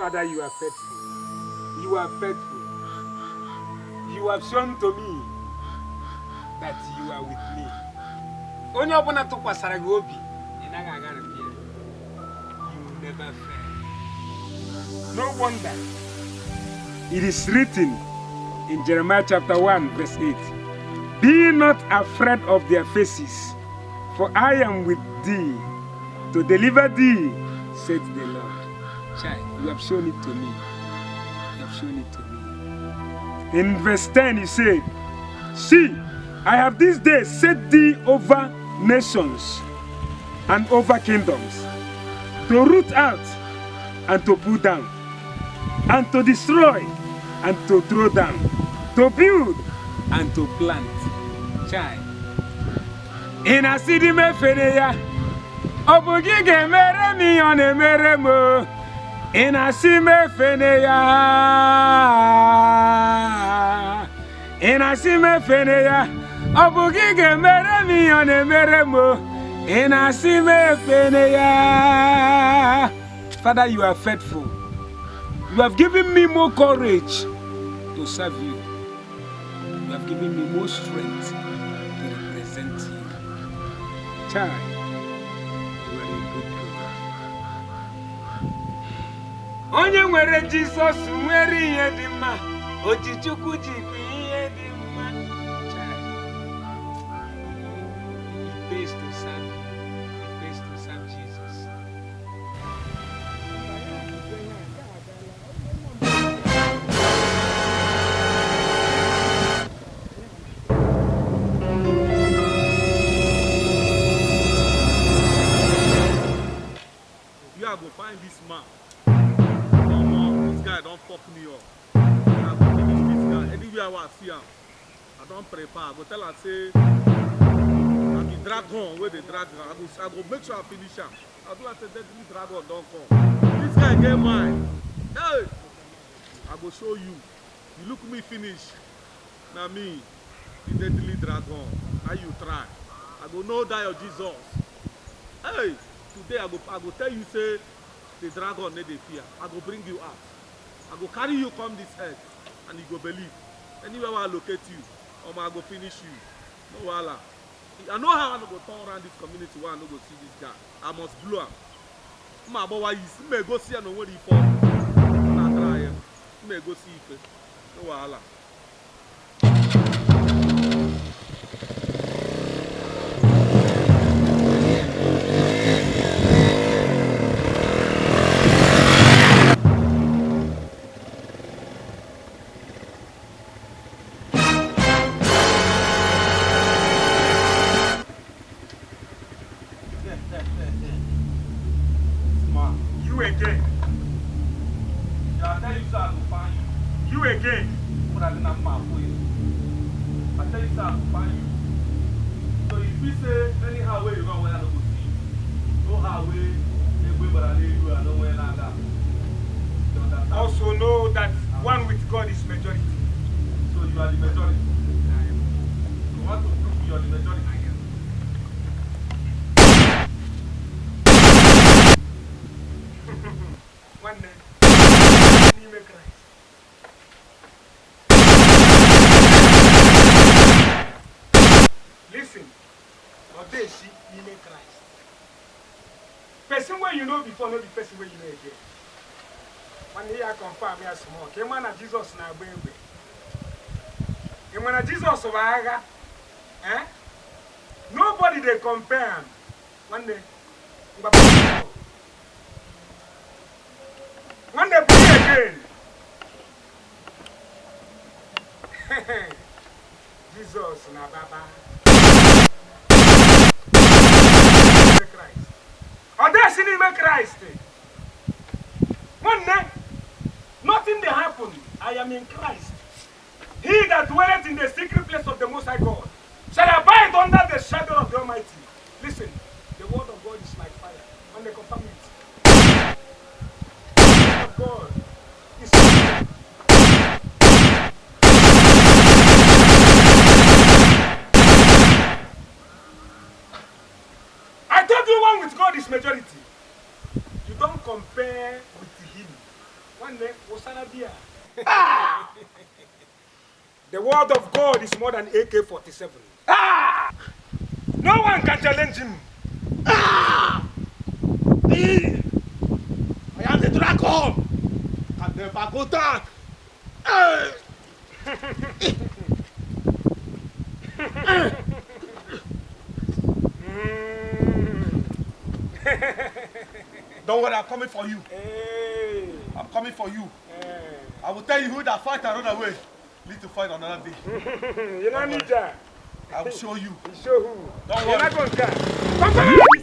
Father, you are faithful. You are faithful. You have shown to me that you are with me. Onye ọbụla tụkwasara gị obi, ị naghị agharịpụ ya. You will never fail. No wonder. It is written in Jeremiah chapter 1 verse 8. Be not afraid of their faces, for I am with thee to deliver thee, said the Lord. Child, you have shown it to me. You have shown it to me. In verse 10 he said, see, I have this day set thee over nations and over kingdoms, to root out and to pull down, and to destroy and to throw down, to build and to plant. Child, in a city me fene ya, obugi ge mere mi one mere mo. In a city me fene ya, in a city me fene ya, obugi ge mere mi one mere mo. In a city me fene ya. Father, you are faithful. You have given me more courage to serve you. You have given me more strength to represent you. Child, you are a good God. Onye nwere Jesus nwere ihe dị mma. Ojichukwu jikwa ihe dị mma. Child, it pays to serve. It pays to serve Jesus. I go find this man. This guy don't fuck me up. I go finish this guy. Anywhere I see him, I don't prepare. I go tell her say, I be dragon where they drag her. I go make sure I finish him. I do like say deadly dragon don't come. This guy get mine. Hey, I go show you. You look me finish. Now me, the deadly dragon. How you try? I go know that you're Jesus. Hey. Today I go tell you say the dragon need dey fear. I go bring you out. I go carry you come this earth and you go believe. Anywhere I locate you, I go finish you. No wahala. I know how I no go turn around this community where I no go see this guy. I must blow him. Ma boy you may go see no where he fall. Na try him. May go see if no wahala. You again. I tell you, sir, I will find you. You again. But I didn't have my way. I tell you, sir, I will find you. So if we say anyhow where you go, where I don't go see you. No how way, but I need you, I know where I got. Also know that one with God is majority. So you are the majority. You want to prove you are the majority. One name. Christ. Listen. Odeshi Nime Christ. Person where you know before, not the person where you know again. One day I confirm me as small. Came on Jesus now, baby. And when Jesus over, nobody they compare him. One day. When they play again, Jesus na Baba. Christ. Audacity make Christ. One day, nothing they happen. I am in Christ. He that dwelleth in the secret place of the Most High God shall abide under the shadow of the Almighty. Listen, the word of God is like fire. When they confirm it. God is I told you one with God is majority. You don't compare with him. One day, Osanabia. The word of God is more than AK-47. No one can challenge him. Me! I am the dragon! Can never go down! Don't worry, I'm coming for you. Hey. I'm coming for you. Hey. I will tell you who that fight another way. Need to fight another day. You don't need that. I will show you. You show who? Don't You're worry. not going to come.